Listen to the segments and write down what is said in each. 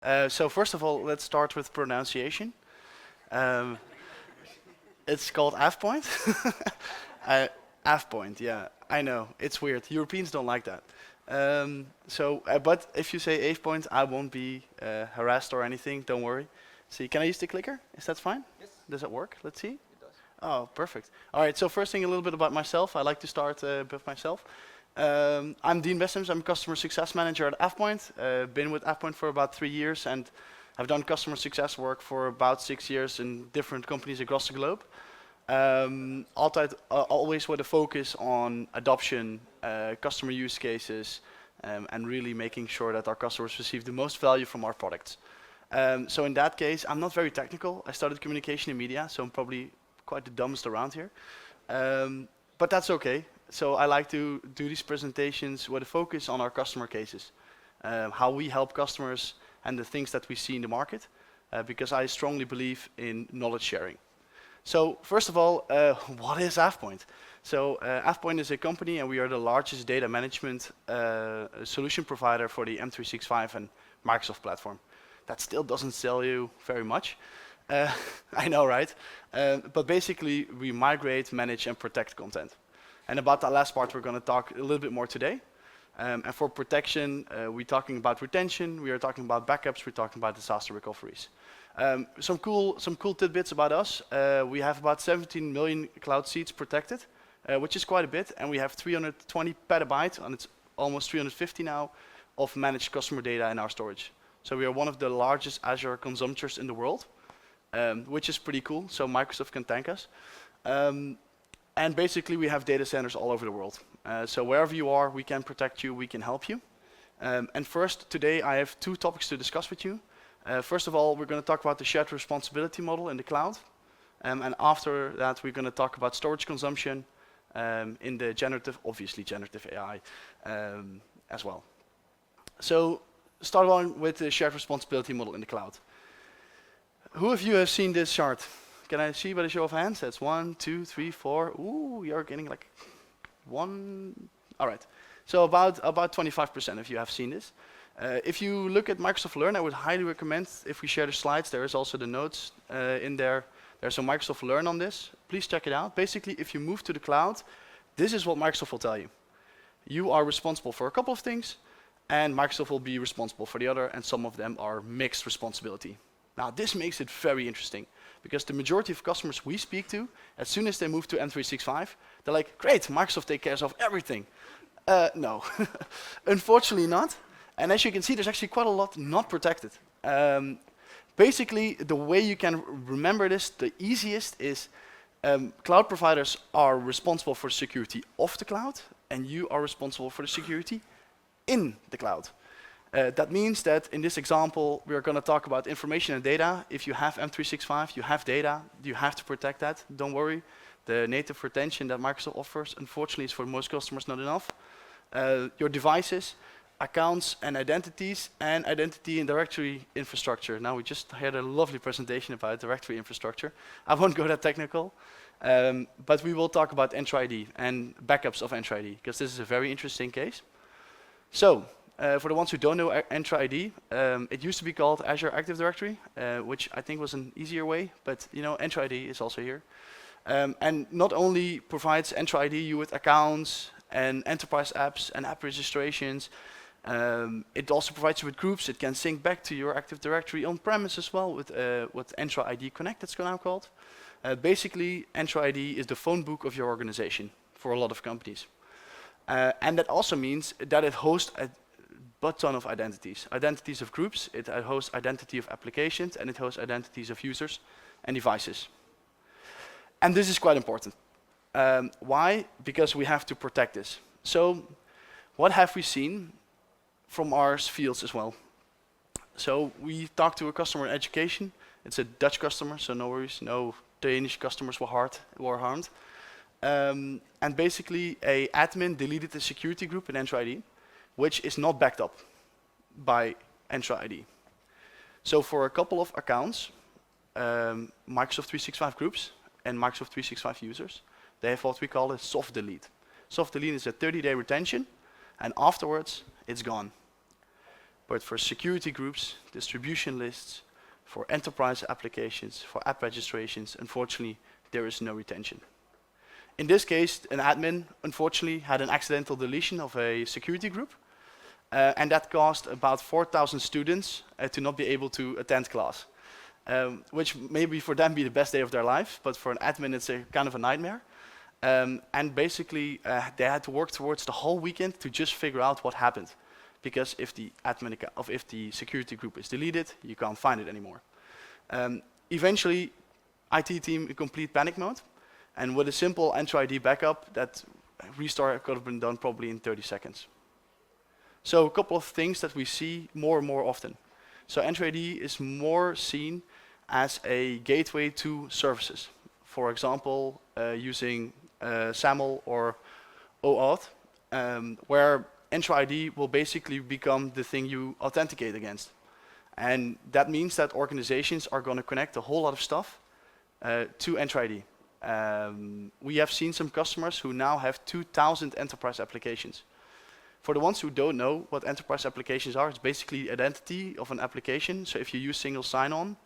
So first of all, let's start with pronunciation. Um, it's called AvePoint. uh, AvePoint, yeah, I know, it's weird. Europeans don't like that. But if you say AvePoint, I won't be harassed or anything, don't worry. See, can I use the clicker? Is that fine? Yes, Does it work? Let's see. it does. Oh, perfect. All right, so first thing, a little bit about myself. I like to start with myself. I'm Dean Bessems. I'm customer success manager at AvePoint. Been with AvePoint for about 3 years, and I've done customer success work for about 6 years in different companies across the globe. Always with a focus on adoption, customer use cases, and really making sure that our customers receive the most value from our products. So in that case, I'm not very technical. I studied communication and media, so I'm probably quite the dumbest around here. But that's okay. So I like to do these presentations with a focus on our customer cases, how we help customers and the things that we see in the market, because I strongly believe in knowledge sharing. So first of all, what is AvePoint? So AvePoint is a company, and we are the largest data management solution provider for the M365 and Microsoft platform. That still doesn't sell you very much. I know, right? But basically, we migrate, manage, and protect content. And about that last part, we're going to talk a little bit more today. And for protection, we're talking about retention, we are talking about backups, we're talking about disaster recoveries. Some cool tidbits about us. We have about 17 million cloud seats protected, which is quite a bit, and we have 320 petabytes, and it's almost 350 now, of managed customer data in our storage. So we are one of the largest Azure consumptors in the world, which is pretty cool, so Microsoft can thank us. And basically, we have data centers all over the world. So wherever you are, we can protect you, we can help you. And first, today, I have 2 topics to discuss with you. First of all, we're going to talk about the shared responsibility model in the cloud. And after that, we're going to talk about storage consumption in the obviously generative AI as well. So start on with the shared responsibility model in the cloud. Who of you have seen this chart? Can I see by the show of hands? That's 1, 2, 3, 4. Ooh, you're getting like 1. All right. So about 25% of you have seen this. If you look at Microsoft Learn, I would highly recommend, if we share the slides, there is also the notes in there. There's some Microsoft Learn on this. Please check it out. Basically, if you move to the cloud, this is what Microsoft will tell you. You are responsible for a couple of things, and Microsoft will be responsible for the other, and some of them are mixed responsibility. Now, this makes it very interesting, because the majority of customers we speak to, as soon as they move to M365, they're like, great, Microsoft takes care of everything. No, unfortunately not. And as you can see, there's actually quite a lot not protected. Basically, the way you can remember this, the easiest is cloud providers are responsible for the security of the cloud, and you are responsible for the security in the cloud. That means that in this example, we are going to talk about information and data. If you have M365, you have data, you have to protect that. Don't worry. The native retention that Microsoft offers, unfortunately, is for most customers not enough. Your devices, accounts and identities, and identity and directory infrastructure. Now, we just had a lovely presentation about directory infrastructure. I won't go that technical, but we will talk about EntraID and backups of EntraID, because this is a very interesting case. So, for the ones who don't know EntraID, it used to be called Azure Active Directory, which I think was an easier way, but you know, EntraID is also here. And not only provides EntraID you with accounts and enterprise apps and app registrations, it also provides you with groups. It can sync back to your Active Directory on-premise as well with EntraID Connect, it's now called. Basically, EntraID is the phone book of your organization for a lot of companies. And that also means that it hosts a ton of identities. Identities of groups, it hosts identity of applications, and it hosts identities of users and devices. And this is quite important. Why? Because we have to protect this. So what have we seen from our fields as well? So we talked to a customer in education. It's a Dutch customer, so no worries, no Danish customers were harmed. And basically, a admin deleted the security group in EntraID, which is not backed up by EntraID. So for a couple of accounts, Microsoft 365 groups and Microsoft 365 users, they have what we call a soft delete. Soft delete is a 30-day retention, and afterwards, it's gone. but for security groups, distribution lists, for enterprise applications, for app registrations, unfortunately, there is no retention. In this case, an admin, unfortunately, had an accidental deletion of a security group, and that caused about 4,000 students to not be able to attend class, which maybe for them be the best day of their life, but for an admin it's a kind of a nightmare. And basically, they had to work towards the whole weekend to just figure out what happened, because if the if the security group is deleted, you can't find it anymore. Eventually, IT team in complete panic mode, and with a simple EntraID backup, that restart could have been done probably in 30 seconds. So a couple of things that we see more and more often. So EntraID is more seen as a gateway to services. For example, using SAML or OAuth, where EntraID will basically become the thing you authenticate against. And that means that organizations are going to connect a whole lot of stuff to EntraID. We have seen some customers who now have 2,000 enterprise applications. For the ones who don't know what enterprise applications are, it's basically the identity of an application. So if you use single sign-on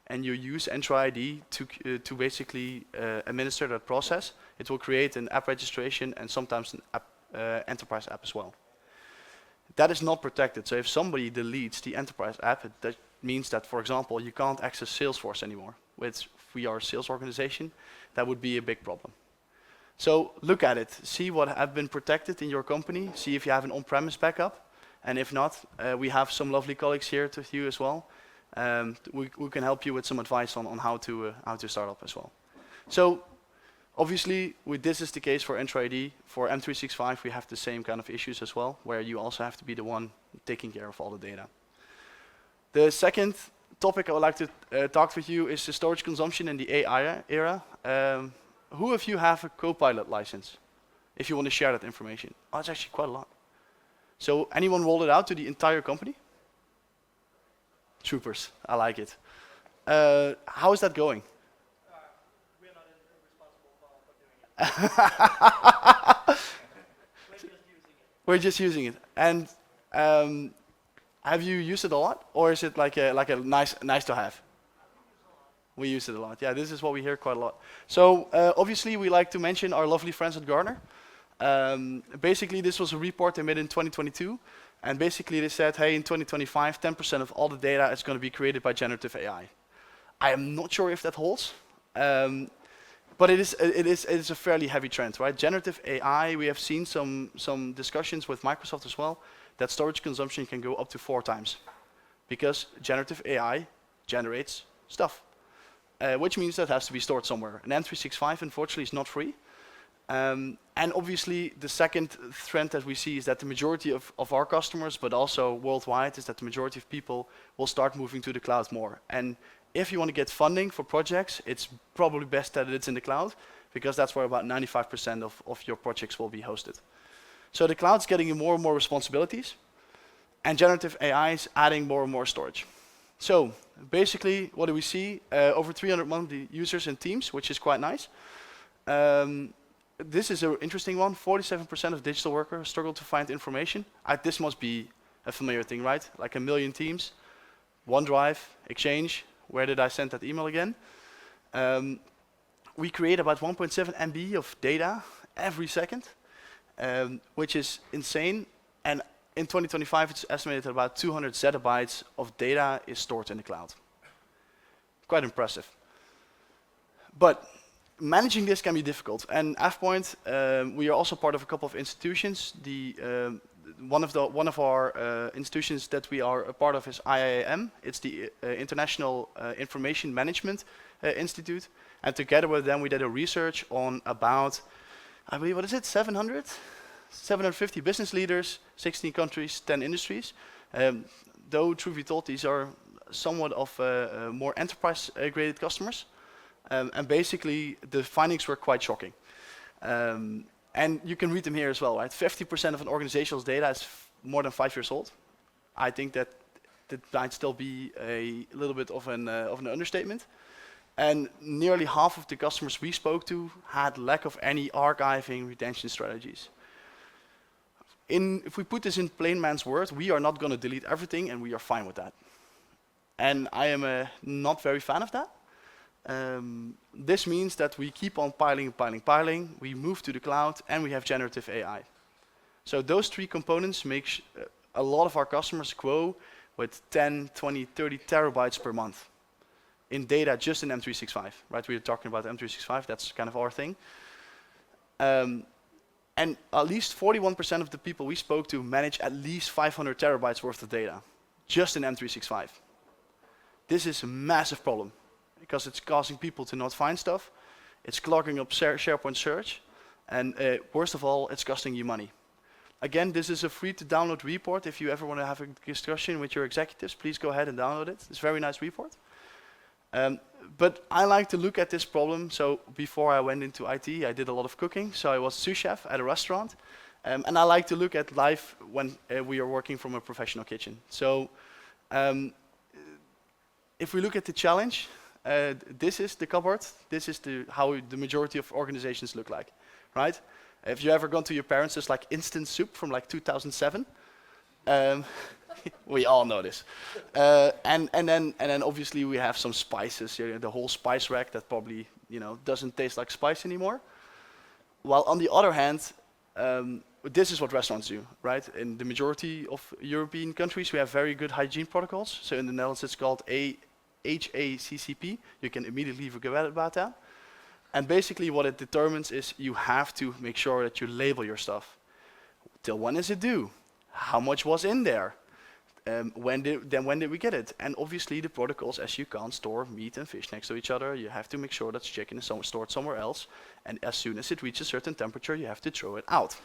and you use EntraID to basically administer that process, it will create an app registration and sometimes an app, enterprise app as well. That is not protected. So if somebody deletes the enterprise app, that means that, for example, you can't access Salesforce anymore. If we are a sales organization, that would be a big problem. So look at it, see what have been protected in your company, see if you have an on-premise backup, and if not, we have some lovely colleagues here with you as well. We can help you with some advice on how to start up as well. So obviously, this is the case for EntraID. For M365, we have the same kind of issues as well, where you also have to be the one taking care of all the data. The second topic I would like to talk with you is the storage consumption in the AI era. Who of you have a Copilot license? If you want to share that information. Oh, it's actually quite a lot. So anyone rolled it out to the entire company? Troopers, I like it. How is that going? We're not responsible for doing it. We're just using it. And have you used it a lot, or is it like a nice to have? We use it a lot. Yeah, this is what we hear quite a lot. So obviously, we like to mention our lovely friends at Gartner. Basically, this was a report they made in 2022, and basically they said, hey, in 2025, 10% of all the data is going to be created by generative AI. I am not sure if that holds, but it is a fairly heavy trend, right? Generative AI, we have seen some discussions with Microsoft as well, that storage consumption can go up to 4 times, because generative AI generates stuff. Which means that has to be stored somewhere. And M365, unfortunately, is not free. And obviously, the second trend that we see is that the majority of our customers, but also worldwide, is that the majority of people will start moving to the cloud more. And if you want to get funding for projects, it's probably best that it's in the cloud, because that's where about 95% of your projects will be hosted. So the cloud's getting more and more responsibilities, and generative AI is adding more and more storage. So basically, what do we see? Over 300 monthly users in Teams, which is quite nice. This is an interesting one. 47% of digital workers struggle to find information. This must be a familiar thing, right? Like 1 million Teams, OneDrive, Exchange. Where did I send that email again? We create about 1.7 MB of data every second, which is insane. And in 2025, it's estimated that about 200 zettabytes of data is stored in the cloud. Quite impressive. But managing this can be difficult. And AvePoint, we are also part of a couple of institutions. One of our institutions that we are a part of is IIM. It's the International Information Management Institute. And together with them, we did a research on about, I believe, what is it, 750 business leaders, 16 countries, 10 industries. Though, truth be told, these are somewhat of more enterprise-graded customers. And basically, the findings were quite shocking. And you can read them here as well, right? 50% of an organization's data is more than 5 years old. I think that might still be a little bit of an understatement. And nearly half of the customers we spoke to had lack of any archiving retention strategies. If we put this in plain man's words, we are not going to delete everything, and we are fine with that. And I am not very fan of that. This means that we keep on piling. We move to the cloud, and we have generative AI. So those three components make a lot of our customers grow with 10, 20, 30 terabytes per month in data just in M365, right? We were talking about M365, that's kind of our thing. And at least 41% of the people we spoke to manage at least 500 terabytes worth of data just in M365. This is a massive problem because it's causing people to not find stuff, it's clogging up SharePoint search, and worst of all, it's costing you money. Again, this is a free to download report. If you ever want to have a discussion with your executives, please go ahead and download it. It's a very nice report. But I like to look at this problem. So before I went into IT, I did a lot of cooking. So I was sous chef at a restaurant. And I like to look at life when we are working from a professional kitchen. So if we look at the challenge, this is the cupboard. This is how the majority of organizations look like, right? If you ever gone to your parents, there's like instant soup from like 2007. We all know this. And then obviously we have some spices, the whole spice rack that probably doesn't taste like spice anymore. While on the other hand, this is what restaurants do, right? In the majority of European countries, we have very good hygiene protocols. So in the Netherlands, it's called HACCP. You can immediately forget about that. And basically what it determines is you have to make sure that you label your stuff. Till when is it due? How much was in there? When did we get it? And obviously the protocols, as you can't store meat and fish next to each other, you have to make sure that chicken is stored somewhere else. And as soon as it reaches a certain temperature, you have to throw it out.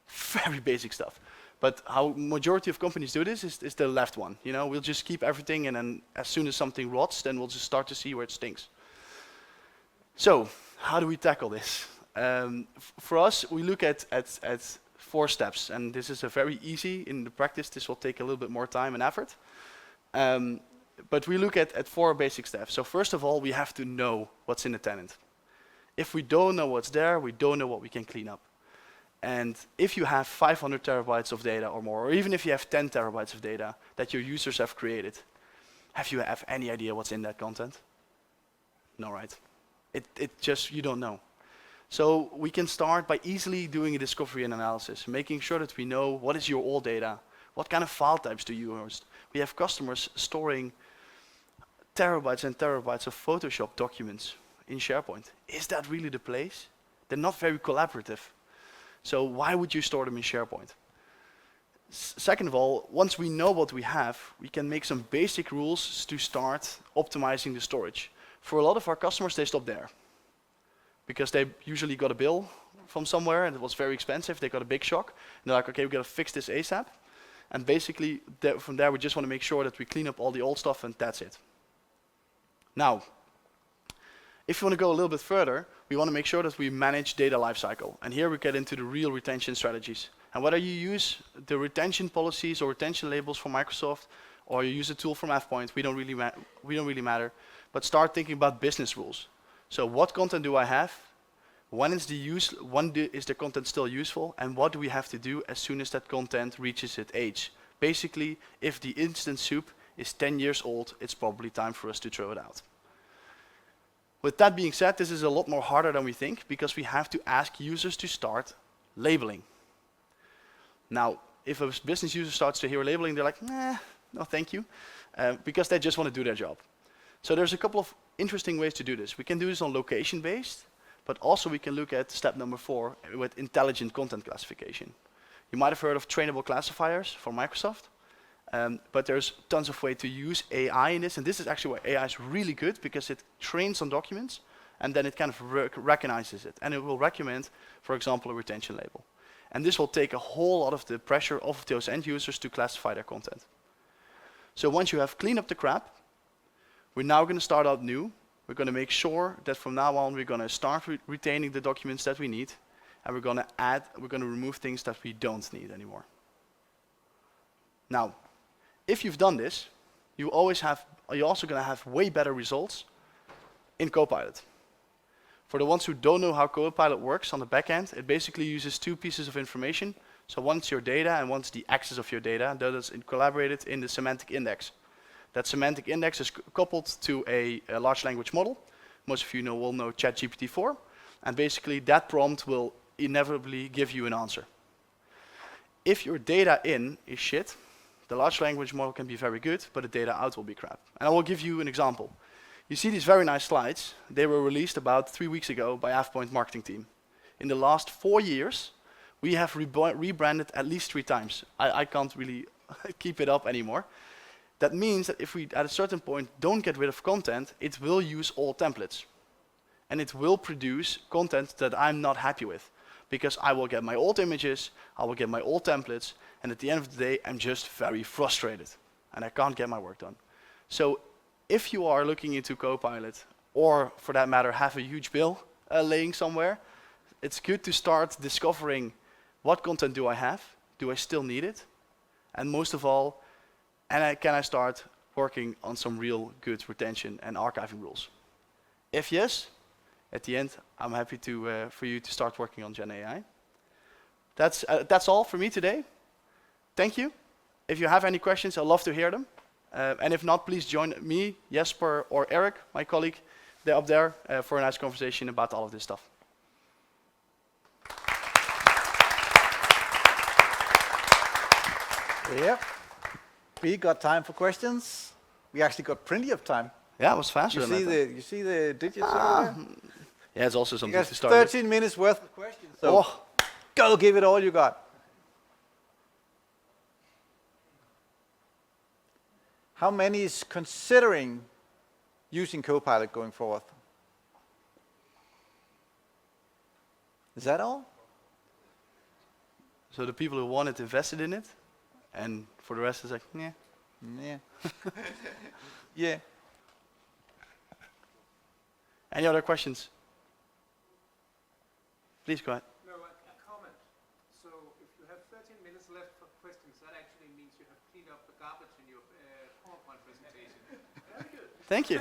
Very basic stuff. But how majority of companies do this is the left one. We'll just keep everything, and then as soon as something rots, then we'll just start to see where it stinks. So, how do we tackle this? For us, we look at 4 steps, and this is a very easy. In the practice, this will take a little bit more time and effort. But we look at 4 basic steps. So first of all, we have to know what's in the tenant. If we don't know what's there, we don't know what we can clean up. And if you have 500 terabytes of data or more, or even if you have 10 terabytes of data that your users have created, have you any idea what's in that content? No, right? You don't know. So we can start by easily doing a discovery and analysis, making sure that we know what is your old data, what kind of file types do you host. We have customers storing terabytes and terabytes of Photoshop documents in SharePoint. Is that really the place? They're not very collaborative. So why would you store them in SharePoint? Second of all, once we know what we have, we can make some basic rules to start optimizing the storage. For a lot of our customers, they stop there, because they usually got a bill from somewhere and it was very expensive. They got a big shock. And they're like, okay, we got to fix this ASAP. And basically, from there, we just want to make sure that we clean up all the old stuff, and that's it. Now, if you want to go a little bit further, we want to make sure that we manage data lifecycle. And here we get into the real retention strategies. And whether you use the retention policies or retention labels from Microsoft, or you use a tool from AvePoint, we don't really matter. But start thinking about business rules. So what content do I have? When is the content still useful? And what do we have to do as soon as that content reaches its age? Basically, if the instant soup is 10 years old, it's probably time for us to throw it out. With that being said, this is a lot more harder than we think, because we have to ask users to start labeling. Now, if a business user starts to hear labeling, they're like, nah, no thank you, because they just want to do their job. So there's a couple of interesting ways to do this. We can do this on location-based, but also we can look at step number 4 with intelligent content classification. You might have heard of trainable classifiers from Microsoft, but there's tons of ways to use AI in this, and this is actually where AI is really good, because it trains on documents, and then it kind of recognizes it, and it will recommend, for example, a retention label. And this will take a whole lot of the pressure off those end users to classify their content. So once you have cleaned up the crap, we're now going to start out new. We're going to make sure that from now on we're going to start retaining the documents that we need, and we're going to remove things that we don't need anymore. Now, if you've done this, you're also going to have way better results in Copilot. For the ones who don't know how Copilot works on the back end, it basically uses 2 pieces of information. So one's your data and one's the access of your data. That is collaborated in the semantic index. That semantic index is coupled to a large language model. Most of you will know ChatGPT-4. And basically that prompt will inevitably give you an answer. If your data in is shit, the large language model can be very good, but the data out will be crap. And I will give you an example. You see these very nice slides. They were released about 3 weeks ago by AvePoint marketing team. In the last 4 years, we have rebranded at least 3 times. I can't really keep it up anymore. That means that if we, at a certain point, don't get rid of content, it will use all templates. And it will produce content that I'm not happy with. Because I will get my old images, I will get my old templates, and at the end of the day, I'm just very frustrated. And I can't get my work done. So if you are looking into Copilot, or for that matter, have a huge bill laying somewhere, it's good to start discovering what content do I have? Do I still need it? And most of all, can I start working on some real good retention and archiving rules? If yes, at the end, I'm happy for you to start working on Gen AI. That's all for me today. Thank you. If you have any questions, I'd love to hear them. And if not, please join me, Jesper, or Eric, my colleague. They're up there for a nice conversation about all of this stuff. Yeah. We got time for questions. We actually got plenty of time. Yeah, it was faster You than I thought. you see the digits over there? Yeah, it's also You something got to start with. 13 minutes worth of questions. So go give it all you got. How many is considering using Copilot going forward? Is that all? So the people who want it invested in it, and for the rest it's like, yeah. Yeah. Yeah. Any other questions? Please go ahead. No, a comment. So if you have 13 minutes left for questions, that actually means you have cleaned up the garbage in your PowerPoint presentation. Very good. Thank you.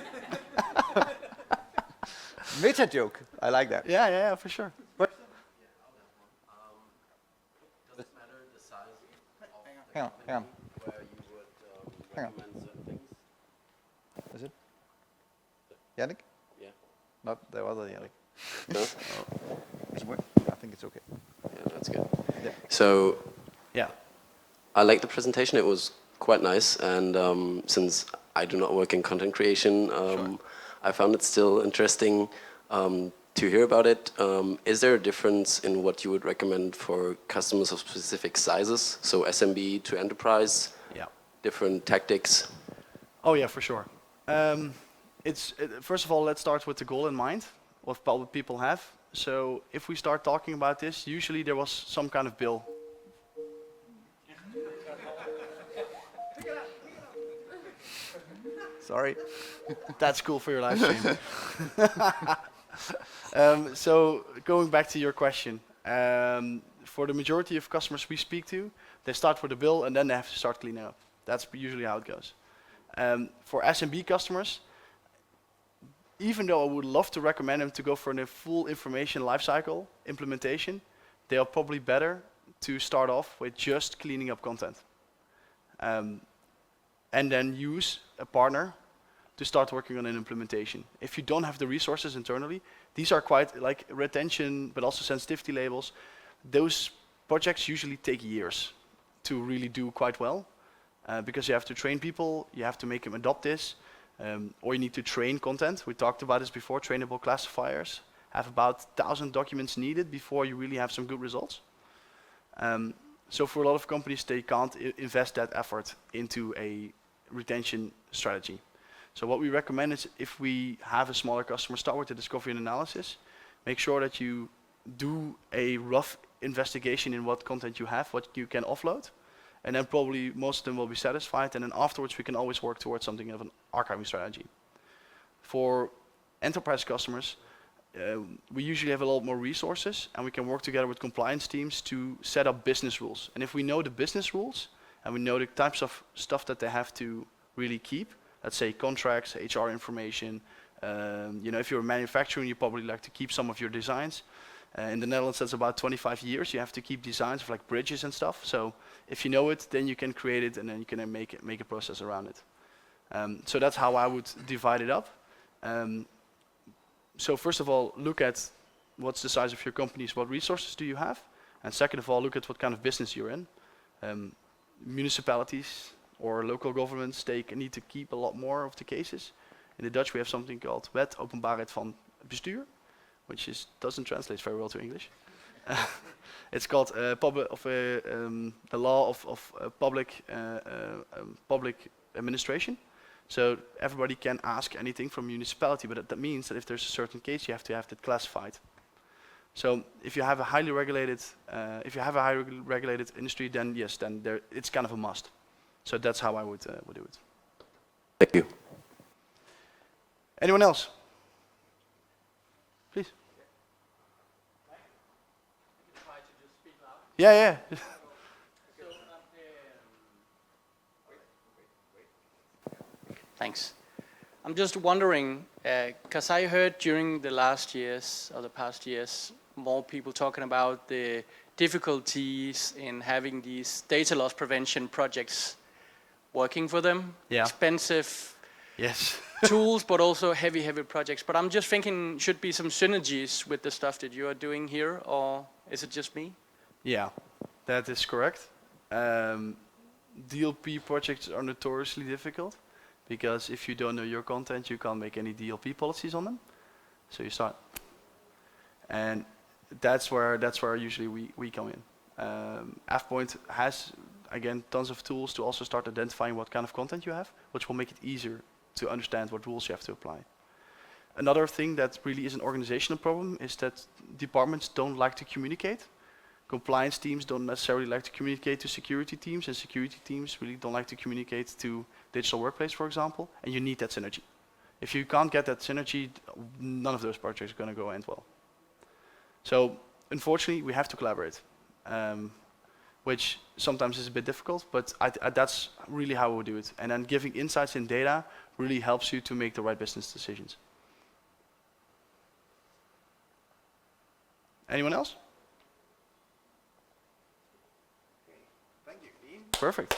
Meta joke. I like that. Yeah, for sure. Does it matter the size of the Hang on. where you would Hang on. recommend certain things? Is it? Yannick? Yeah. Not the other Yannick. No? Does it work? I think it's okay. Yeah, that's good. Yeah. So Yeah. I liked the presentation. It was quite nice. And since I do not work in content creation, I found it still interesting to hear about it. Is there a difference in what you would recommend for customers of specific sizes? So SMB to enterprise? Yeah. Different tactics? Oh yeah, for sure. First of all, let's start with the goal in mind, what people have. So if we start talking about this, usually there was some kind of bill. Sorry. That's cool for your live stream. So going back to your question, for the majority of customers we speak to, they start with a bill and then they have to start cleaning up. That's usually how it goes. For SMB customers, even though I would love to recommend them to go for a full information lifecycle implementation, they are probably better to start off with just cleaning up content. And then use a partner to start working on an implementation. If you don't have the resources internally, these are quite like retention, but also sensitivity labels. Those projects usually take years to really do quite well, because you have to train people, you have to make them adopt this, or you need to train content. We talked about this before, trainable classifiers have about 1,000 documents needed before you really have some good results. So for a lot of companies, they can't invest that effort into a retention strategy. So what we recommend is if we have a smaller customer, start with the discovery and analysis. Make sure that you do a rough investigation in what content you have, what you can offload, and then probably most of them will be satisfied, and then afterwards we can always work towards something of an archiving strategy. For enterprise customers, we usually have a lot more resources, and we can work together with compliance teams to set up business rules. And if we know the business rules, and we know the types of stuff that they have to really keep, let's say contracts, HR information, if you're manufacturing, you probably like to keep some of your designs. In the Netherlands, that's about 25 years. You have to keep designs of like bridges and stuff. So if you know it, then you can create it, and then you can make a process around it. So that's how I would divide it up. So first of all, look at what's the size of your companies, what resources do you have, and second of all, look at what kind of business you're in. Municipalities or local governments, they need to keep a lot more of the cases. In the Dutch, we have something called Wet Openbaarheid van Bestuur, which doesn't translate very well to English. It's called the law of public administration. So everybody can ask anything from municipality, but that means that if there's a certain case, you have to have that classified. So if you have a highly regulated industry, then yes, it's kind of a must. So that's how I would do it. Thank you. Anyone else? Please. Yeah. Thanks. I'm just wondering, because I heard during the last years, or the past years, more people talking about the difficulties in having these data loss prevention projects working for them. Yeah. Expensive Yes. tools, but also heavy projects. But I'm just thinking, should be some synergies with the stuff that you are doing here, or is it just me? Yeah, that is correct. DLP projects are notoriously difficult because if you don't know your content, you can't make any DLP policies on them. So you start, and that's where usually we come in. AvePoint has again tons of tools to also start identifying what kind of content you have, which will make it easier to understand what rules you have to apply. Another thing that really is an organizational problem is that departments don't like to communicate. Compliance teams don't necessarily like to communicate to security teams, and security teams really don't like to communicate to digital workplace, for example, and you need that synergy. If you can't get that synergy, none of those projects are going to go end well. So unfortunately, we have to collaborate, which sometimes is a bit difficult, but that's really how we do it. And then giving insights in data really helps you to make the right business decisions. Anyone else? Thank you, Dean. Perfect.